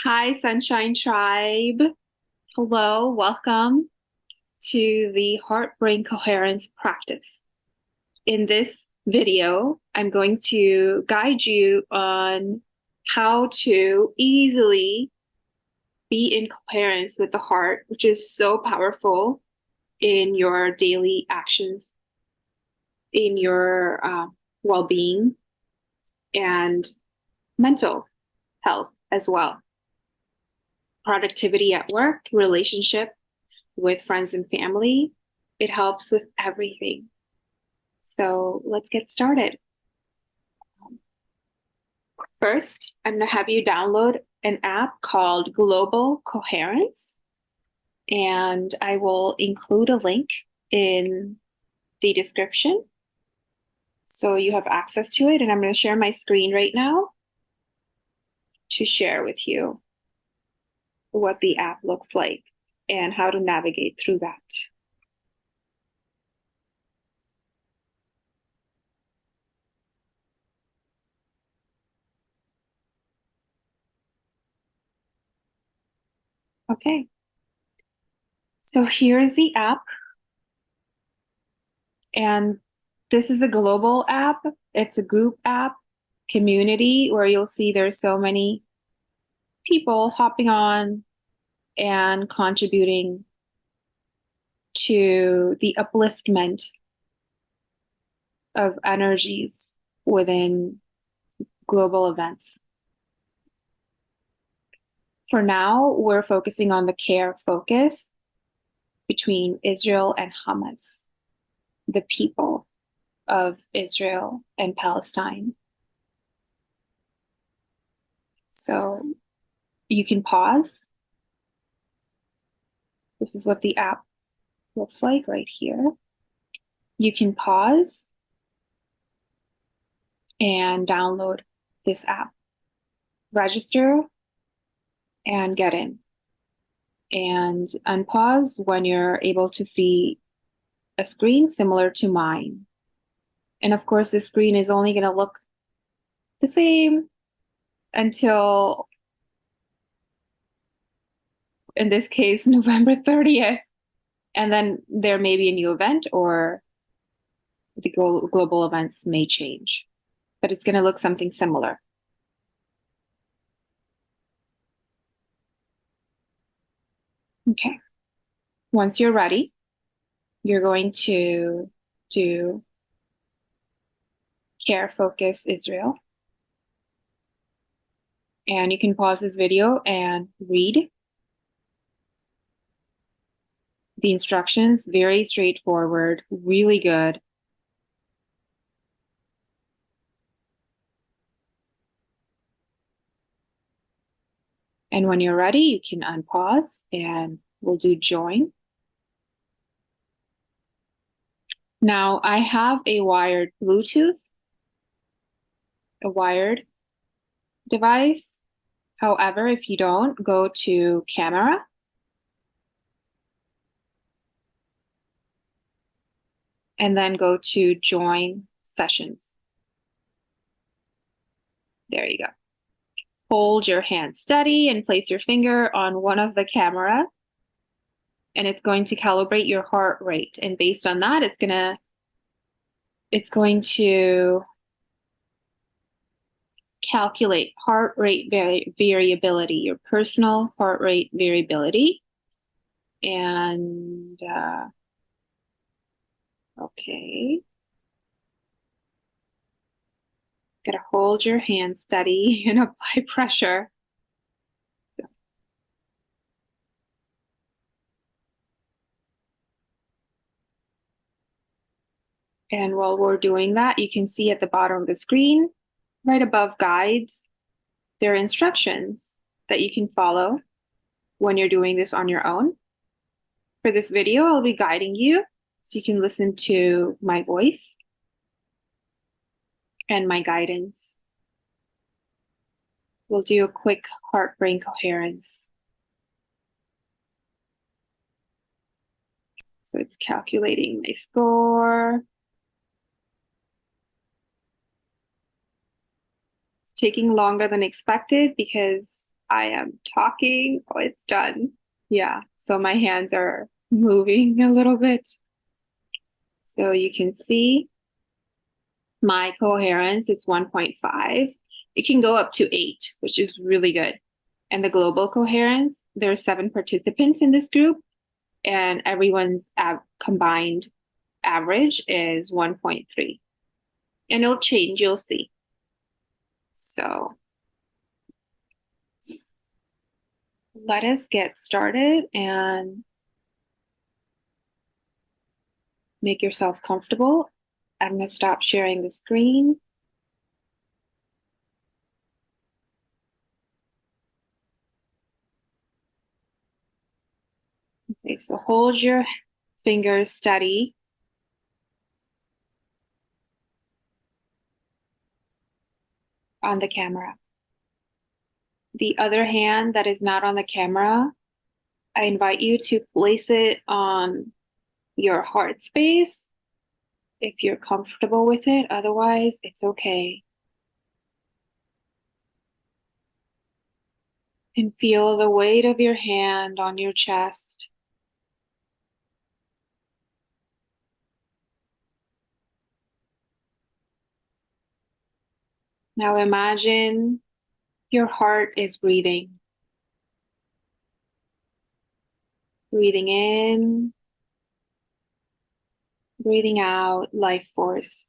Hi, Sunshine Tribe. Hello, welcome to the Heart Brain Coherence practice. In this video, I'm going to guide you on how to easily be in coherence with the heart, which is so powerful in your daily actions, in your well-being, and mental health as well. Productivity at work, relationship with friends and family. It helps with everything. So let's get started. First, I'm going to have you download an app called GlobalCoherence, and I will include a link in the description so you have access to it. And I'm going to share my screen right now to share with you what the app looks like and how to navigate through that. Okay. So here's the app. And this is a global app. It's a group app, community, where you'll see there's so many people hopping on and contributing to the upliftment of energies within global events. For now, we're focusing on the care focus between Israel and Hamas, the people of Israel and Palestine. So you can pause. This is what the app looks like right here. You can pause and download this app, register and get in, and unpause when you're able to see a screen similar to mine. And of course, this screen is only going to look the same until, in this case, November 30th. And then there may be a new event or the global events may change, but it's going to look something similar. Okay. Once you're ready, you're going to do Care Focus Israel. And you can pause this video and read the instructions. Very straightforward, really good. And when you're ready, you can unpause and we'll do join. Now I have a wired Bluetooth, a wired device. However, if you don't, go to camera. And then go to join sessions. There you go. Hold your hand steady and place your finger on one of the camera. And it's going to calibrate your heart rate. And based on that, it's going to calculate heart rate variability, your personal heart rate variability. And okay. Gotta hold your hand steady and apply pressure. And while we're doing that, you can see at the bottom of the screen, right above guides, there are instructions that you can follow when you're doing this on your own. For this video, I'll be guiding you so you can listen to my voice and my guidance. We'll do a quick heart-brain coherence. So it's calculating my score. It's taking longer than expected because I am talking. Oh, it's done. Yeah, so my hands are moving a little bit. So you can see my coherence, it's 1.5. It can go up to 8, which is really good. And the global coherence, there are 7 participants in this group, and everyone's combined average is 1.3. And it'll change, you'll see. So let us get started and make yourself comfortable. I'm going to stop sharing the screen. Okay, so hold your fingers steady. On the camera. The other hand that is not on the camera, I invite you to place it on your heart space if you're comfortable with it. Otherwise, it's okay. And feel the weight of your hand on your chest. Now imagine your heart is breathing. Breathing in, breathing out, life force.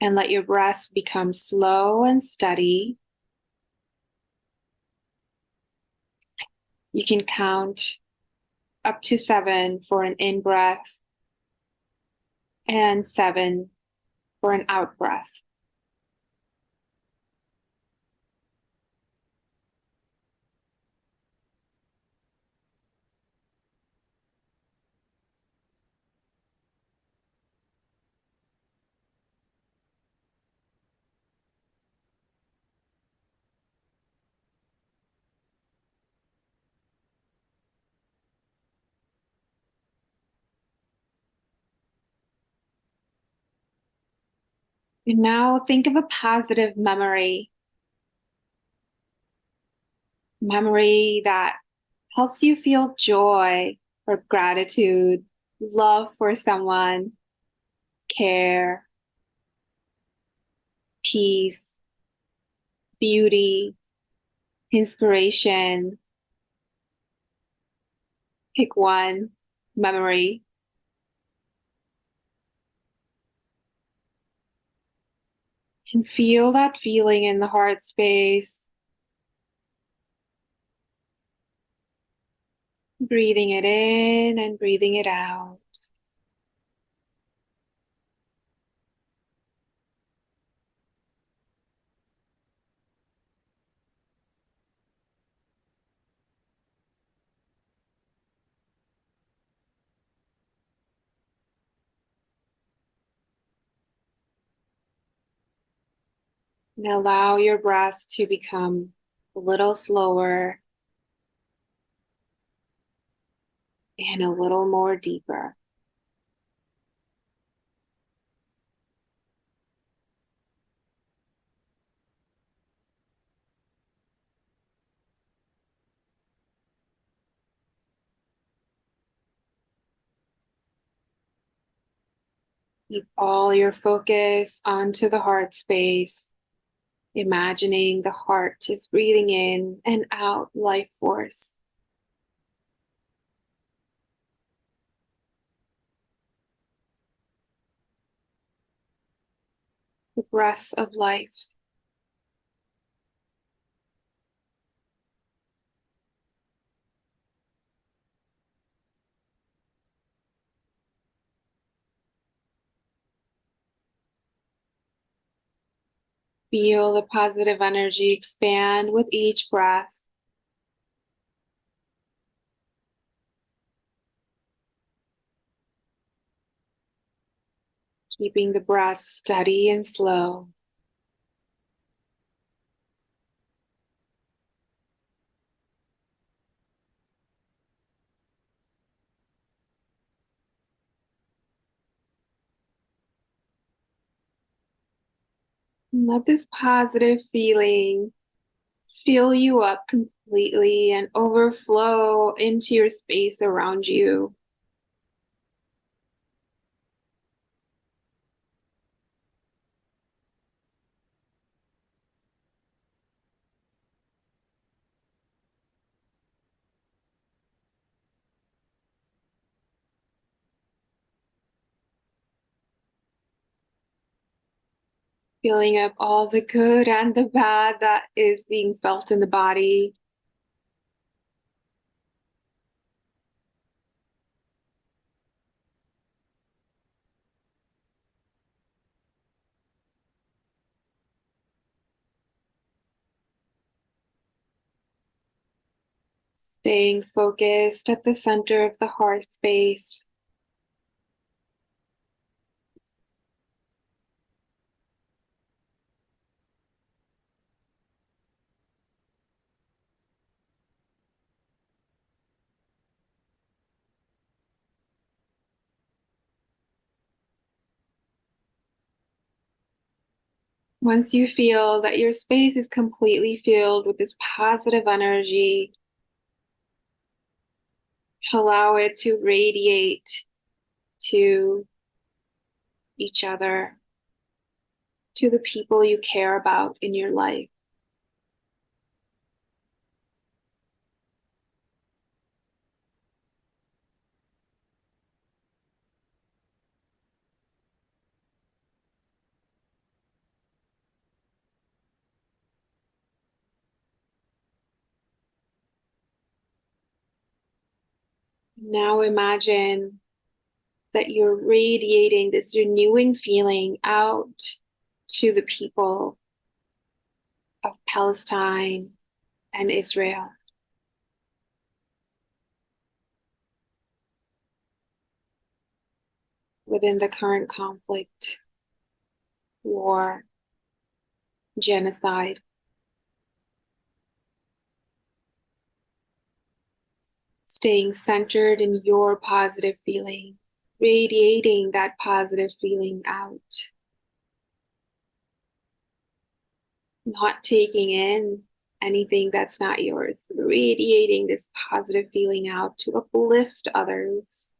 And let your breath become slow and steady. You can count up to 7 for an in-breath and 7 for an out-breath. And now think of a positive memory that helps you feel joy or gratitude, love for someone, care, peace, beauty, inspiration. Pick one memory. And feel that feeling in the heart space. Breathing it in and breathing it out. And allow your breath to become a little slower and a little more deeper. Keep all your focus onto the heart space, imagining the heart is breathing in and out life force. The breath of life. Feel the positive energy expand with each breath. Keeping the breath steady and slow. And let this positive feeling fill you up completely and overflow into your space around you. Feeling up all the good and the bad that is being felt in the body. Staying focused at the center of the heart space. Once you feel that your space is completely filled with this positive energy, allow it to radiate to each other, to the people you care about in your life. Now imagine that you're radiating this renewing feeling out to the people of Palestine and Israel within the current conflict, war, genocide. Staying centered in your positive feeling, radiating that positive feeling out. Not taking in anything that's not yours, radiating this positive feeling out to uplift others.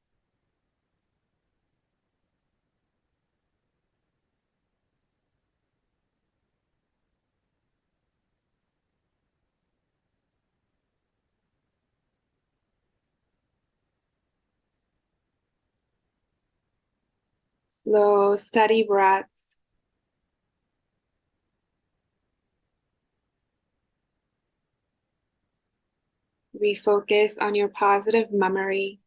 Slow, steady breaths. Refocus on your positive memory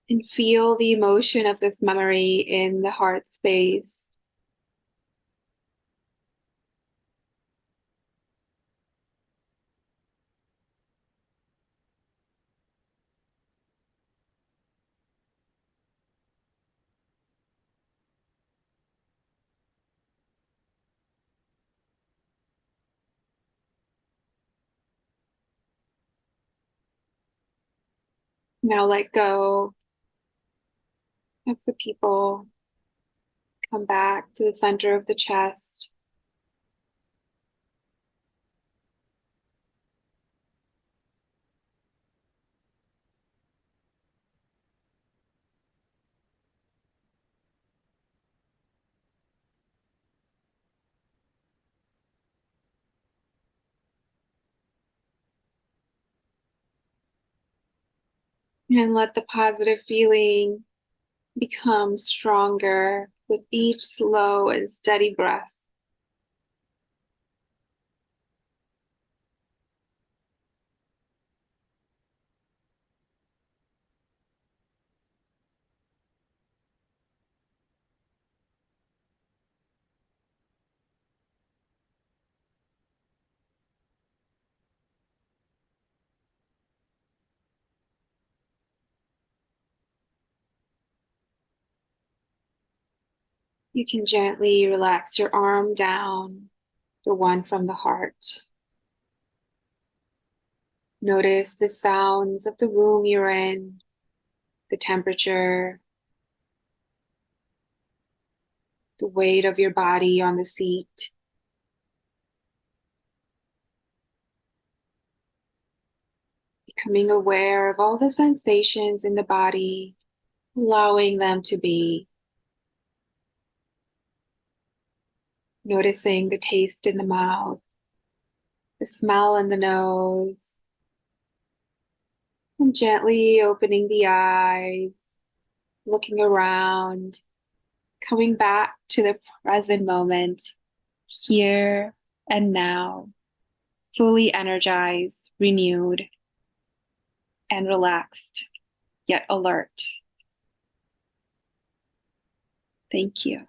and feel the emotion of this memory in the heart space. Now let go of the people. Come back to the center of the chest. And let the positive feeling become stronger with each slow and steady breath. You can gently relax your arm down, the one from the heart. Notice the sounds of the room you're in, the temperature, the weight of your body on the seat. Becoming aware of all the sensations in the body, allowing them to be. Noticing the taste in the mouth, the smell in the nose, and gently opening the eyes, looking around, coming back to the present moment, here and now, fully energized, renewed, and relaxed, yet alert. Thank you.